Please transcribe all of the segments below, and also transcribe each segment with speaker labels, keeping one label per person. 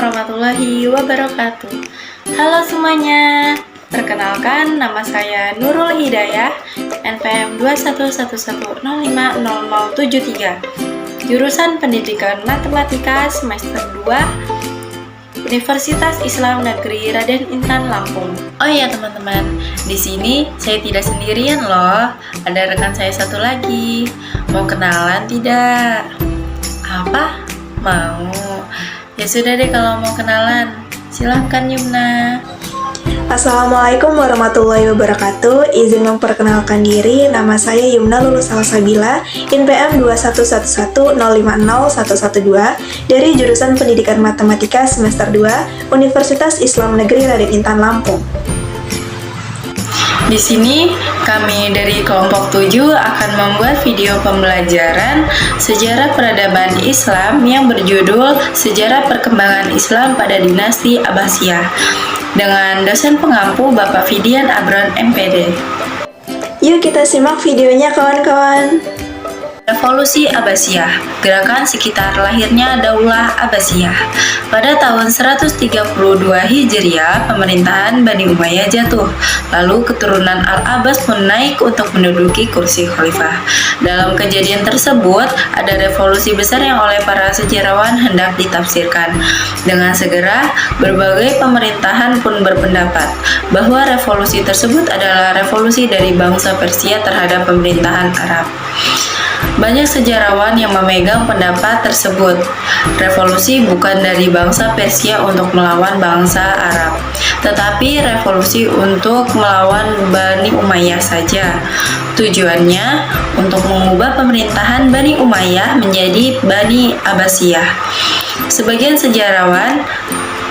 Speaker 1: warahmatullahi wabarakatuh. Halo semuanya, perkenalkan nama saya Nurul Hidayah, NPM 2111050073, jurusan Pendidikan Matematika semester 2, Universitas Islam Negeri Raden Intan Lampung. Oh iya teman-teman, di sini saya tidak sendirian loh, ada rekan saya satu lagi. Mau kenalan tidak? Apa? Mau? Ya sudah deh kalau mau kenalan. Silahkan Yumna.
Speaker 2: Assalamualaikum warahmatullahi wabarakatuh. Izin memperkenalkan diri, nama saya Yumna Lulus Salsabila, NPM 21110501112 dari jurusan Pendidikan Matematika semester 2, Universitas Islam Negeri Raden Intan Lampung.
Speaker 1: Di sini kami dari kelompok 7 akan membuat video pembelajaran sejarah peradaban Islam yang berjudul Sejarah Perkembangan Islam pada Dinasti Abbasiyah dengan dosen pengampu Bapak Fidian Abron MPD.
Speaker 2: Yuk kita simak videonya kawan-kawan.
Speaker 1: Revolusi Abbasiyah, gerakan sekitar lahirnya Daulah Abbasiyah. Pada tahun 132 Hijriah, pemerintahan Bani Umayyah jatuh. Lalu keturunan Al-Abbas pun naik untuk menduduki kursi khalifah. Dalam kejadian tersebut, ada revolusi besar yang oleh para sejarawan hendak ditafsirkan. Dengan segera, berbagai pemerintahan pun berpendapat bahwa revolusi tersebut adalah revolusi dari bangsa Persia terhadap pemerintahan Arab. Banyak sejarawan yang memegang pendapat tersebut. Revolusi bukan dari bangsa Persia untuk melawan bangsa Arab, tetapi revolusi untuk melawan Bani Umayyah saja. Tujuannya untuk mengubah pemerintahan Bani Umayyah menjadi Bani Abbasiyah. Sebagian sejarawan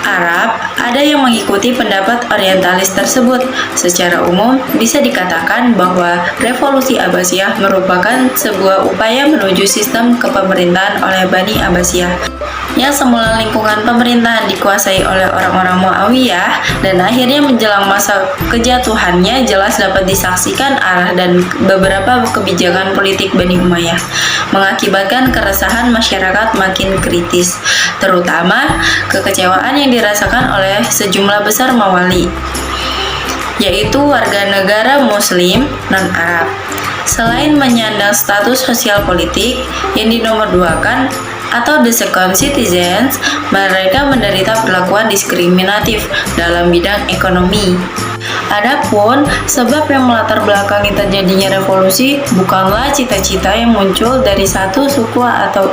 Speaker 1: Arab ada yang mengikuti pendapat orientalis tersebut. Secara umum, bisa dikatakan bahwa revolusi Abbasiyah merupakan sebuah upaya menuju sistem kepemerintahan oleh Bani Abbasiyah yang semula lingkungan pemerintahan dikuasai oleh orang-orang Muawiyah dan akhirnya menjelang masa kejatuhannya jelas dapat disaksikan arah dan beberapa kebijakan politik Bani Umayyah mengakibatkan keresahan masyarakat makin kritis, terutama kekecewaan yang dirasakan oleh sejumlah besar mawali, yaitu warga negara Muslim non-Arab. Selain menyandang status sosial politik yang dinomorduakan atau the second citizens, mereka menderita perlakuan diskriminatif dalam bidang ekonomi. Adapun sebab yang melatar belakangi terjadinya revolusi bukanlah cita-cita yang muncul dari satu suku atau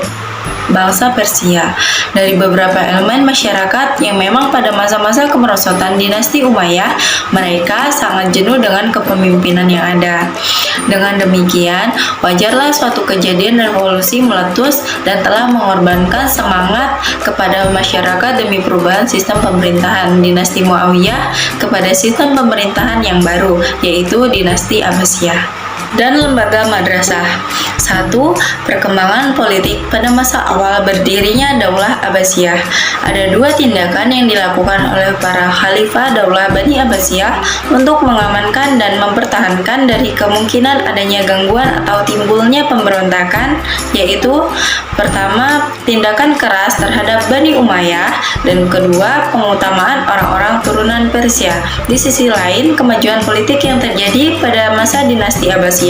Speaker 1: bangsa Persia, dari beberapa elemen masyarakat yang memang pada masa-masa kemerosotan dinasti Umayyah mereka sangat jenuh dengan kepemimpinan yang ada. Dengan demikian, wajarlah suatu kejadian revolusi meletus dan telah mengorbankan semangat kepada masyarakat demi perubahan sistem pemerintahan dinasti Muawiyah kepada sistem pemerintahan yang baru, yaitu dinasti Abbasiyah. Dan lembaga madrasah. 1. Perkembangan politik pada masa awal berdirinya Daulah Abbasiyah. Ada dua tindakan yang dilakukan oleh para khalifah Daulah Bani Abbasiyah untuk mengamankan dan mempertahankan dari kemungkinan adanya gangguan atau timbulnya pemberontakan, yaitu pertama, tindakan keras terhadap Bani Umayyah, dan kedua, pengutamaan orang-orang turunan Persia. Di sisi lain, kemajuan politik yang terjadi pada masa dinasti Abbasiyah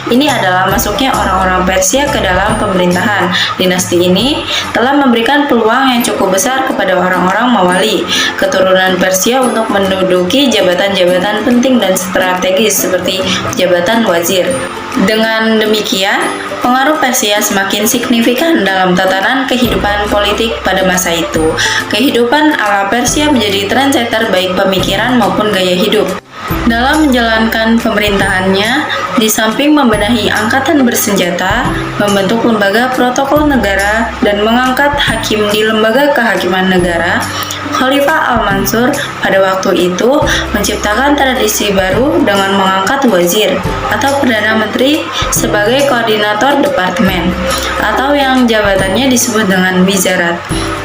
Speaker 1: ini adalah masuknya orang-orang Persia ke dalam pemerintahan. Dinasti ini telah memberikan peluang yang cukup besar kepada orang-orang Mawali, keturunan Persia untuk menduduki jabatan-jabatan penting dan strategis seperti jabatan wazir. Dengan demikian, pengaruh Persia semakin signifikan dalam tatanan kehidupan politik pada masa itu. Kehidupan ala Persia menjadi trendsetter baik pemikiran maupun gaya hidup. Dalam menjalankan pemerintahannya, di samping membenahi angkatan bersenjata, membentuk lembaga protokol negara, dan mengangkat hakim di lembaga kehakiman negara, Khalifah Al-Mansur pada waktu itu menciptakan tradisi baru dengan mengangkat wazir atau perdana menteri sebagai koordinator departemen, atau yang jabatannya disebut dengan wizarat.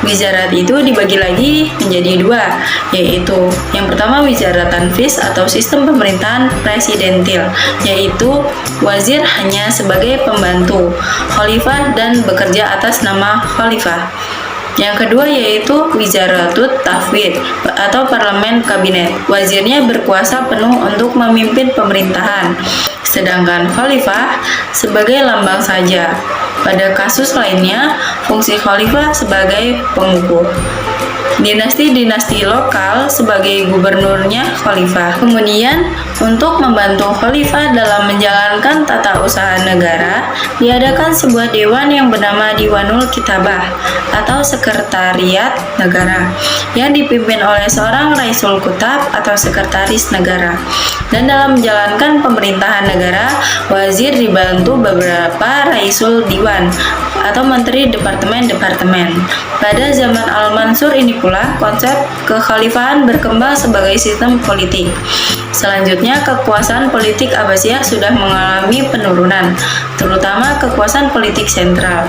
Speaker 1: Wizarat itu dibagi lagi menjadi dua, yaitu yang pertama wizarat tanfis atau sistem pemerintahan presidentil, yaitu wazir hanya sebagai pembantu khalifah dan bekerja atas nama khalifah. Yang kedua yaitu Wizaratut Tafwid atau parlemen kabinet. Wazirnya berkuasa penuh untuk memimpin pemerintahan, sedangkan khalifah sebagai lambang saja. Pada kasus lainnya, fungsi khalifah sebagai pengukuh. Dinasti-dinasti lokal sebagai gubernurnya khalifah. Kemudian, untuk membantu khalifah dalam menjalankan tata usaha negara, diadakan sebuah dewan yang bernama Diwanul Kitabah atau Sekretariat Negara yang dipimpin oleh seorang Raisul Kutab atau Sekretaris Negara. Dan dalam menjalankan pemerintahan negara, wazir dibantu beberapa Raisul Diwan atau menteri departemen-departemen. Pada zaman Al-Mansur ini pula konsep kekhalifahan berkembang sebagai sistem politik. Selanjutnya, kekuasaan politik Abbasiyah sudah mengalami penurunan, terutama kekuasaan politik sentral.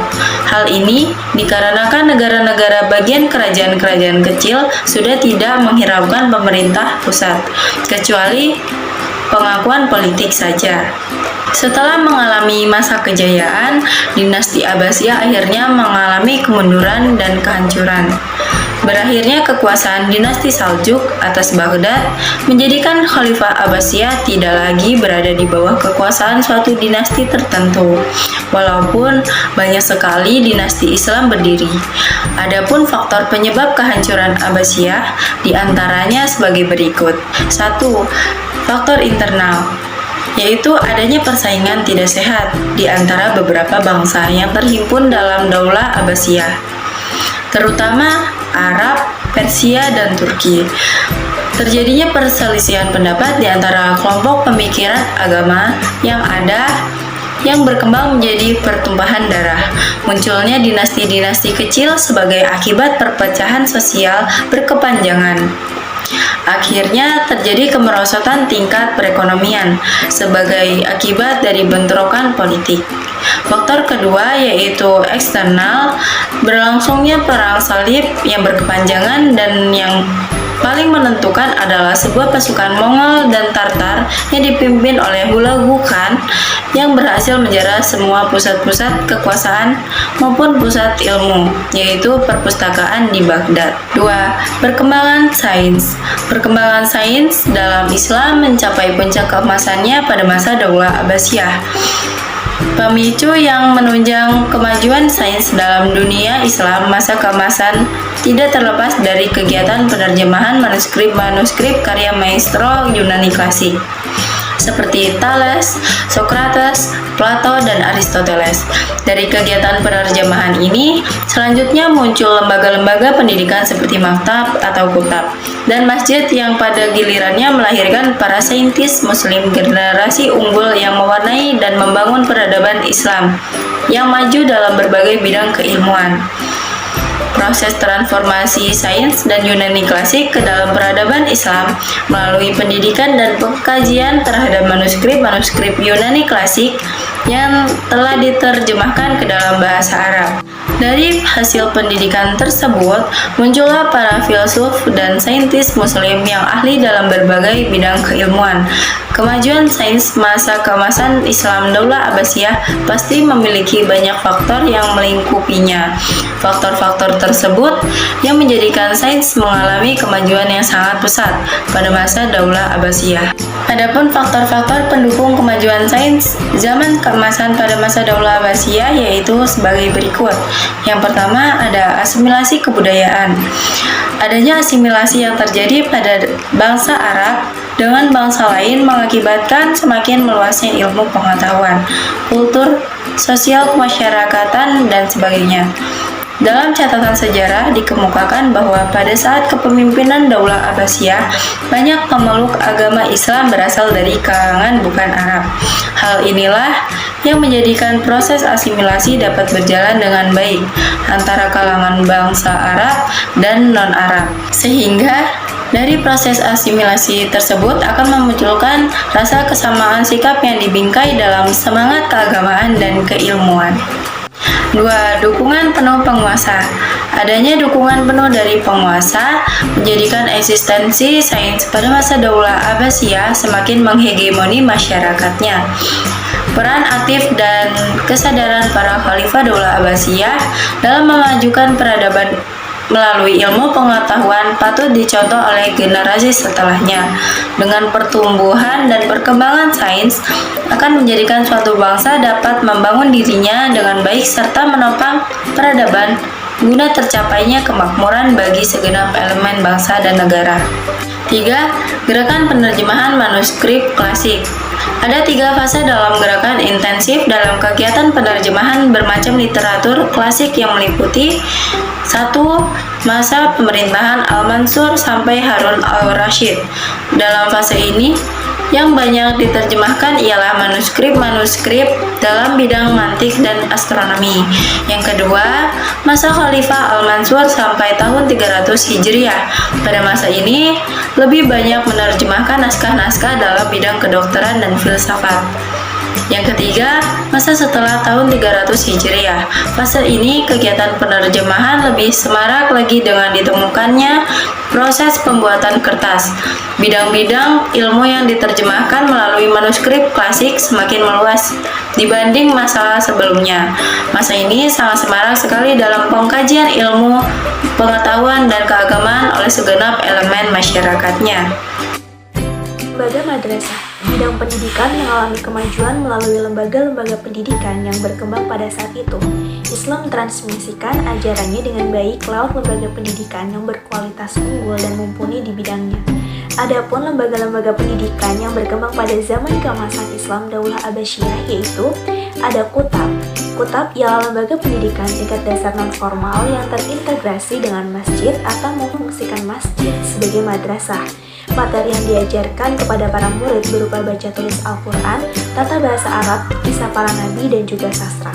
Speaker 1: Hal ini dikarenakan negara-negara bagian kerajaan-kerajaan kecil sudah tidak menghiraukan pemerintah pusat, kecuali pengakuan politik saja. Setelah mengalami masa kejayaan, dinasti Abbasiyah akhirnya mengalami kemunduran dan kehancuran. Berakhirnya kekuasaan dinasti Saljuk atas Baghdad menjadikan Khalifah Abbasiyah tidak lagi berada di bawah kekuasaan suatu dinasti tertentu, walaupun banyak sekali dinasti Islam berdiri. Adapun faktor penyebab kehancuran Abbasiyah diantaranya sebagai berikut. 1. Faktor internal, yaitu adanya persaingan tidak sehat di antara beberapa bangsa yang terhimpun dalam Daulah Abbasiyah, terutama Arab, Persia, dan Turki. Terjadinya perselisihan pendapat di antara kelompok pemikiran agama yang berkembang menjadi pertumpahan darah. Munculnya dinasti-dinasti kecil sebagai akibat perpecahan sosial berkepanjangan. Akhirnya terjadi kemerosotan tingkat perekonomian sebagai akibat dari bentrokan politik. Faktor kedua yaitu eksternal, berlangsungnya perang salib yang berkepanjangan dan yang paling menentukan adalah sebuah pasukan Mongol dan Tartar yang dipimpin oleh Hulagu Khan yang berhasil menjara semua pusat-pusat kekuasaan maupun pusat ilmu, yaitu perpustakaan di Baghdad. 2. Perkembangan sains. Perkembangan sains dalam Islam mencapai puncak keemasannya pada masa Daulah Abbasiyah. Pemicu yang menunjang kemajuan sains dalam dunia Islam masa keemasan tidak terlepas dari kegiatan penerjemahan manuskrip-manuskrip karya maestro Yunani klasik seperti Thales, Socrates, Plato, dan Aristoteles. Dari kegiatan penerjemahan ini, selanjutnya muncul lembaga-lembaga pendidikan seperti maktab atau kutab, dan masjid yang pada gilirannya melahirkan para saintis muslim generasi unggul yang mewarnai dan membangun peradaban Islam yang maju dalam berbagai bidang keilmuan. Proses transformasi sains dan Yunani klasik ke dalam peradaban Islam melalui pendidikan dan pengkajian terhadap manuskrip-manuskrip Yunani klasik yang telah diterjemahkan ke dalam bahasa Arab. Dari hasil pendidikan tersebut, muncullah para filsuf dan saintis muslim yang ahli dalam berbagai bidang keilmuan. Kemajuan sains masa keemasan Islam Daulah Abbasiyah pasti memiliki banyak faktor yang melingkupinya. Faktor-faktor tersebut yang menjadikan sains mengalami kemajuan yang sangat pesat pada masa Daulah Abbasiyah. Adapun faktor-faktor pendukung kemajuan sains zaman keemasan pada masa Daulah Abbasiyah yaitu sebagai berikut. Yang pertama ada asimilasi kebudayaan. Adanya asimilasi yang terjadi pada bangsa Arab dengan bangsa lain mengakibatkan semakin meluasnya ilmu pengetahuan, kultur, sosial kemasyarakatan, dan sebagainya. Dalam catatan sejarah dikemukakan bahwa pada saat kepemimpinan Daulah Abbasiyah, banyak pemeluk agama Islam berasal dari kalangan bukan Arab. Hal inilah yang menjadikan proses asimilasi dapat berjalan dengan baik antara kalangan bangsa Arab dan non-Arab. Sehingga dari proses asimilasi tersebut akan memunculkan rasa kesamaan sikap yang dibingkai dalam semangat keagamaan dan keilmuan. 2. Dukungan penuh penguasa. Adanya dukungan penuh dari penguasa menjadikan eksistensi sains pada masa Daulah Abbasiyah semakin menghegemoni masyarakatnya. Peran aktif dan kesadaran para khalifah Daulah Abbasiyah dalam memajukan peradaban melalui ilmu pengetahuan patut dicontoh oleh generasi setelahnya. Dengan pertumbuhan dan perkembangan sains akan menjadikan suatu bangsa dapat membangun dirinya dengan baik serta menopang peradaban guna tercapainya kemakmuran bagi segenap elemen bangsa dan negara. 3. Gerakan penerjemahan manuskrip klasik. Ada 3 fase dalam gerakan intensif dalam kegiatan penerjemahan bermacam literatur klasik yang meliputi 1. Masa pemerintahan Al-Mansur sampai Harun al-Rasyid. Dalam fase ini, yang banyak diterjemahkan ialah manuskrip-manuskrip dalam bidang mantik dan astronomi. Yang kedua, masa Khalifah Al-Mansur sampai tahun 300 Hijriah. Pada masa ini, lebih banyak menerjemahkan naskah-naskah dalam bidang kedokteran dan filsafat. Yang ketiga, masa setelah tahun 300 Hijriah. Fase ini kegiatan penerjemahan lebih semarak lagi dengan ditemukannya proses pembuatan kertas. Bidang-bidang ilmu yang diterjemahkan melalui manuskrip klasik semakin meluas dibanding masa sebelumnya. Masa ini sangat semarak sekali dalam pengkajian ilmu, pengetahuan, dan keagamaan oleh segenap elemen masyarakatnya.
Speaker 2: Lembaga madrasah. Bidang pendidikan mengalami kemajuan melalui lembaga-lembaga pendidikan yang berkembang pada saat itu. Islam mentransmisikan ajarannya dengan baik lewat lembaga pendidikan yang berkualitas unggul dan mumpuni di bidangnya. Adapun lembaga-lembaga pendidikan yang berkembang pada zaman keemasan Islam Daulah Abbasiyah yaitu ada Kutab. Kutab ialah lembaga pendidikan tingkat dasar non-formal yang terintegrasi dengan masjid atau memfungsikan masjid sebagai madrasah. Materi yang diajarkan kepada para murid berupa baca tulis Al-Quran, tata bahasa Arab, kisah para nabi, dan juga sastra.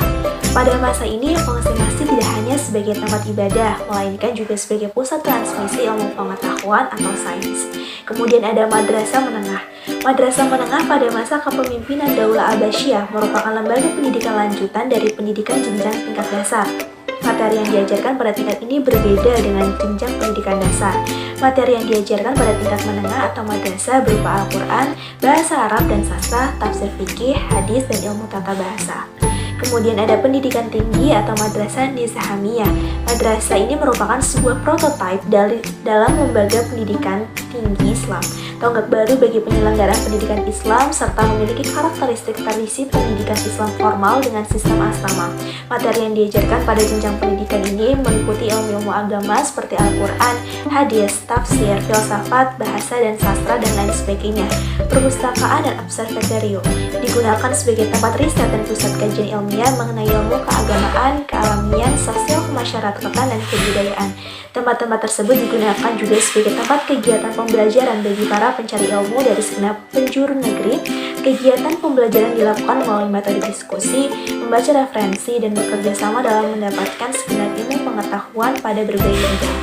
Speaker 2: Pada masa ini, fungsi masjid tidak hanya sebagai tempat ibadah, melainkan juga sebagai pusat transmisi ilmu pengetahuan atau sains. Kemudian ada madrasah menengah. Madrasah menengah pada masa kepemimpinan Daulah Abbasiyah merupakan lembaga pendidikan lanjutan dari pendidikan jenjang tingkat dasar. Materi yang diajarkan pada tingkat ini berbeda dengan jenjang pendidikan dasar. Materi yang diajarkan pada tingkat menengah atau madrasah berupa Al-Quran, bahasa Arab dan sastra, tafsir fikih, hadis, dan ilmu tata bahasa. Kemudian ada pendidikan tinggi atau madrasah nizahamiyah. Madrasah ini merupakan sebuah prototipe dalam lembaga pendidikan tinggi Islam. Tonggak baru bagi penyelenggaraan pendidikan Islam serta memiliki karakteristik tradisi pendidikan Islam formal dengan sistem asrama. Materi yang diajarkan pada jenjang pendidikan ini meliputi ilmu-ilmu agama seperti Al-Quran, hadis, tafsir, filsafat, bahasa dan sastra, dan lain sebagainya. Perpustakaan dan observatorium digunakan sebagai tempat riset dan pusat kajian ilmiah mengenai ilmu keagamaan, kealamian, sosial, kemasyarakatan, dan kebudayaan. Tempat-tempat tersebut digunakan juga sebagai tempat kegiatan pembelajaran bagi para pencari ilmu dari segenap penjuru negeri. Kegiatan pembelajaran dilakukan melalui metode diskusi, membaca referensi, dan bekerja sama dalam mendapatkan segenap ilmu pengetahuan pada berbagai bidang.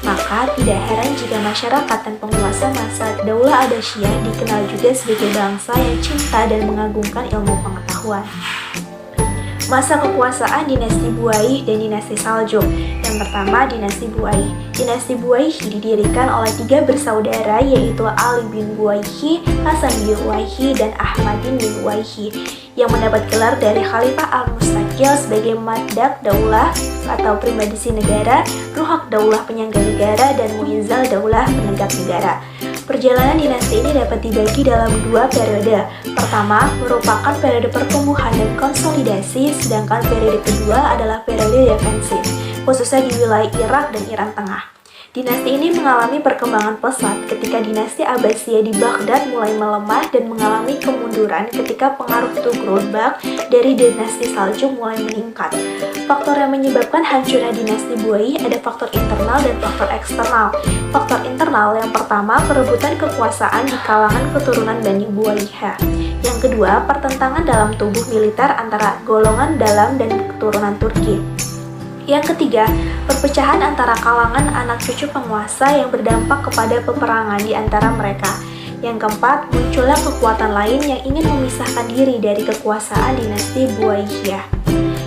Speaker 2: Maka tidak heran jika masyarakat dan penguasa masa Daulah Abbasiyah dikenal juga sebagai bangsa yang cinta dan mengagungkan ilmu pengetahuan. Masa kekuasaan dinasti Buaih dan dinasti Saljuk. Yang pertama, dinasti Buaih. Dinasti Buaih didirikan oleh 3 bersaudara yaitu Ali bin Buaihi, Hasan bin Buaihi, dan Ahmadin bin Buaihi yang mendapat gelar dari Khalifah Al-Mustaqil sebagai Maddak Daulah atau primadisi negara, Ruhak Daulah penyangga negara, dan Muizzal Daulah penegak negara. Perjalanan dinasti ini dapat dibagi dalam 2 periode. Pertama, merupakan periode pertumbuhan dan konsolidasi, sedangkan periode kedua adalah periode defensif, khususnya di wilayah Irak dan Iran Tengah. Dinasti ini mengalami perkembangan pesat ketika dinasti Abbasiyah di Baghdad mulai melemah dan mengalami kemunduran ketika pengaruh Tughrul-Bak dari dinasti Saljuk mulai meningkat. Faktor yang menyebabkan hancurnya dinasti Buaih ada faktor internal dan faktor eksternal. Faktor internal yang pertama, perebutan kekuasaan di kalangan keturunan Bani Buaiha. Yang kedua, pertentangan dalam tubuh militer antara golongan dalam dan keturunan Turki. Yang ketiga, perpecahan antara kalangan anak cucu penguasa yang berdampak kepada peperangan di antara mereka. Yang keempat, munculnya kekuatan lain yang ingin memisahkan diri dari kekuasaan dinasti Buaihiyah.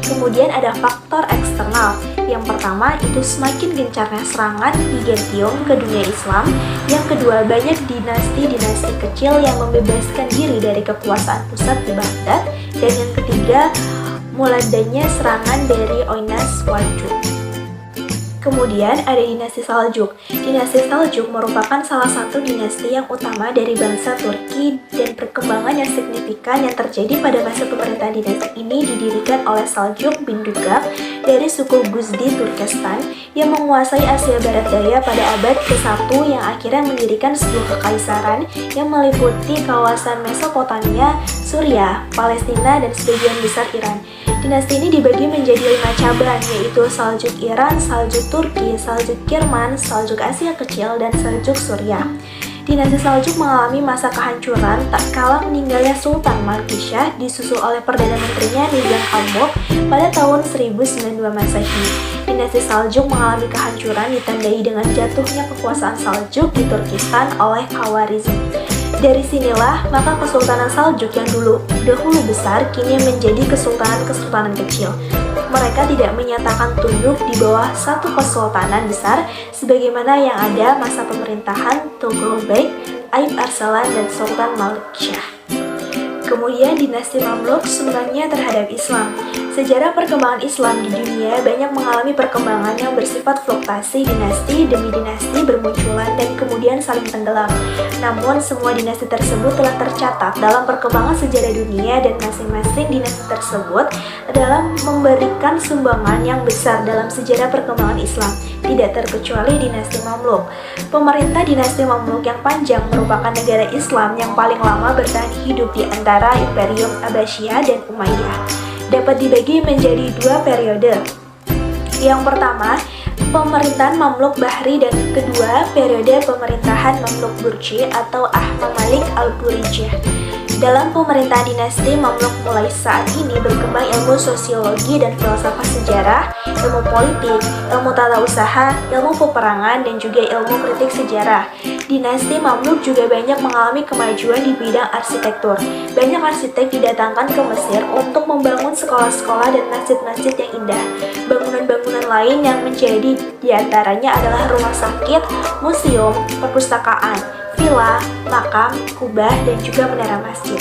Speaker 2: Kemudian ada faktor eksternal. Yang pertama, itu semakin gencarnya serangan Byzantium ke dunia Islam. Yang kedua, banyak dinasti-dinasti kecil yang membebaskan diri dari kekuasaan pusat di Baghdad. Dan yang ketiga, mulai adanya serangan dari Oinas Seljuk. Kemudian ada dinasti Saljuk. Dinasti Saljuk merupakan salah satu dinasti yang utama dari bangsa Turki dan perkembangan yang signifikan yang terjadi pada masa pemerintahan dinasti ini didirikan oleh Saljuk bin Dugap dari suku Guzdi Turkestan yang menguasai Asia Barat Daya pada abad ke-1 yang akhirnya mendirikan sebuah kekaisaran yang meliputi kawasan Mesopotamia, Suriah, Palestina, dan sebagian besar Iran. Dinasti ini dibagi menjadi 5 cabang, yaitu Saljuk Iran, Saljuk Turki, Saljuk Kirman, Saljuk Asia Kecil, dan Saljuk Suriah. Dinasti Saljuk mengalami masa kehancuran tak kalah meninggalnya Sultan Malkishah disusul oleh Perdana Menterinya Nizam Hamuk pada tahun 1092 Masehi. Dinasti Saljuk mengalami kehancuran ditandai dengan jatuhnya kekuasaan Saljuk di Turkistan oleh Khawarizm. Dari sinilah maka Kesultanan Saljuk yang dahulu besar kini menjadi kesultanan kecil. Mereka tidak menyatakan tunduk di bawah satu kesultanan besar sebagaimana yang ada masa pemerintahan Tughlaq, Aib Arsalan, dan Sultan Malikshah. Kemudian dinasti Mamluk sebenarnya terhadap Islam. Sejarah perkembangan Islam di dunia banyak mengalami perkembangan yang bersifat fluktuasi dinasti demi dinasti bermunculan dan kemudian saling tenggelam. Namun semua dinasti tersebut telah tercatat dalam perkembangan sejarah dunia dan masing-masing dinasti tersebut adalah memberikan sumbangan yang besar dalam sejarah perkembangan Islam, tidak terkecuali dinasti Mamluk. Pemerintah dinasti Mamluk yang panjang merupakan negara Islam yang paling lama bertahan hidup di antara Imperium Abbasiyah dan Umayyah. Dapat dibagi menjadi 2 periode. Yang pertama, pemerintahan Mamluk Bahri, dan kedua, periode pemerintahan Mamluk Burji atau Malik al-Burijah. Dalam pemerintahan dinasti Mamluk mulai saat ini berkembang ilmu sosiologi dan filsafat sejarah, ilmu politik, ilmu tata usaha, ilmu peperangan, dan juga ilmu kritik sejarah. Dinasti Mamluk juga banyak mengalami kemajuan di bidang arsitektur. Banyak arsitek didatangkan ke Mesir untuk membangun sekolah-sekolah dan masjid-masjid yang indah. Bangunan-bangunan lain yang menjadi diantaranya adalah rumah sakit, museum, perpustakaan, villa, makam, kubah, dan juga menara masjid.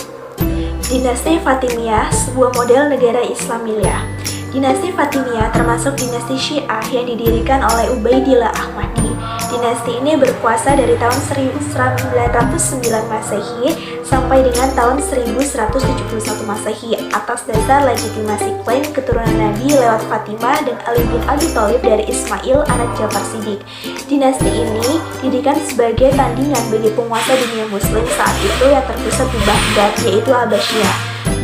Speaker 2: Dinasti Fatimiyah, sebuah model negara Islamiyah. Dinasti Fatimiyah termasuk dinasti Syiah yang didirikan oleh Ubaidillah Ahmadi. Dinasti ini berkuasa dari tahun 1909 Masehi sampai dengan tahun 1171 Masehi atas dasar legitimasi klaim keturunan Nabi lewat Fatimah dan Ali bin Abi Thalib dari Ismail anak Ja'far Shiddiq. Dinasti ini didirikan sebagai tandingan bagi penguasa dunia muslim saat itu yang terpusat di Baghdad, yaitu Abbasiyah.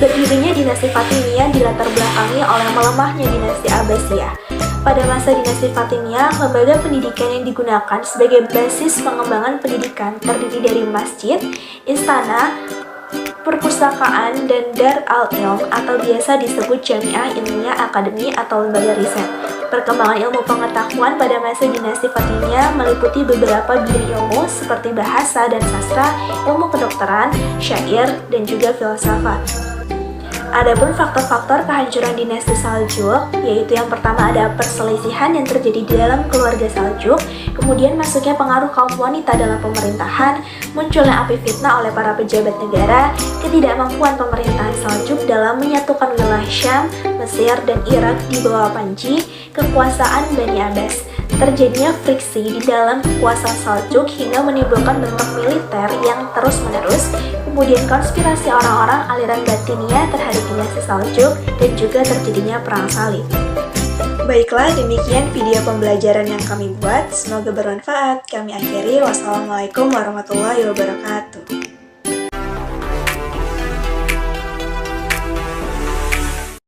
Speaker 2: Berdirinya dinasti Fatimiyah dilatar belakangi oleh melemahnya dinasti Abbasiyah. Pada masa dinasti Fatimiyah, lembaga pendidikan yang digunakan sebagai basis pengembangan pendidikan terdiri dari masjid, istana, perpustakaan, dan Dar al-Ilm atau biasa disebut Jamiah Ilmiah Akademi atau lembaga riset. Perkembangan ilmu pengetahuan pada masa dinasti Fatimiyah meliputi beberapa bidang ilmu seperti bahasa dan sastra, ilmu kedokteran, syair, dan juga filsafat. Adapun faktor-faktor kehancuran dinasti Saljuk, yaitu yang pertama ada perselisihan yang terjadi di dalam keluarga Saljuk, kemudian masuknya pengaruh kaum wanita dalam pemerintahan, munculnya api fitnah oleh para pejabat negara, ketidakmampuan pemerintahan Saljuk dalam menyatukan wilayah Syam, Mesir, dan Irak di bawah panji kekuasaan Bani Abbas. Terjadinya friksi di dalam kekuasaan Saljuk hingga menimbulkan bentrok militer yang terus-menerus, kemudian konspirasi orang-orang aliran Batiniyah terhadap dinasti Saljuk, dan juga terjadinya perang salib. Baiklah, demikian video pembelajaran yang kami buat. Semoga bermanfaat. Kami akhiri. Wassalamualaikum warahmatullahi wabarakatuh.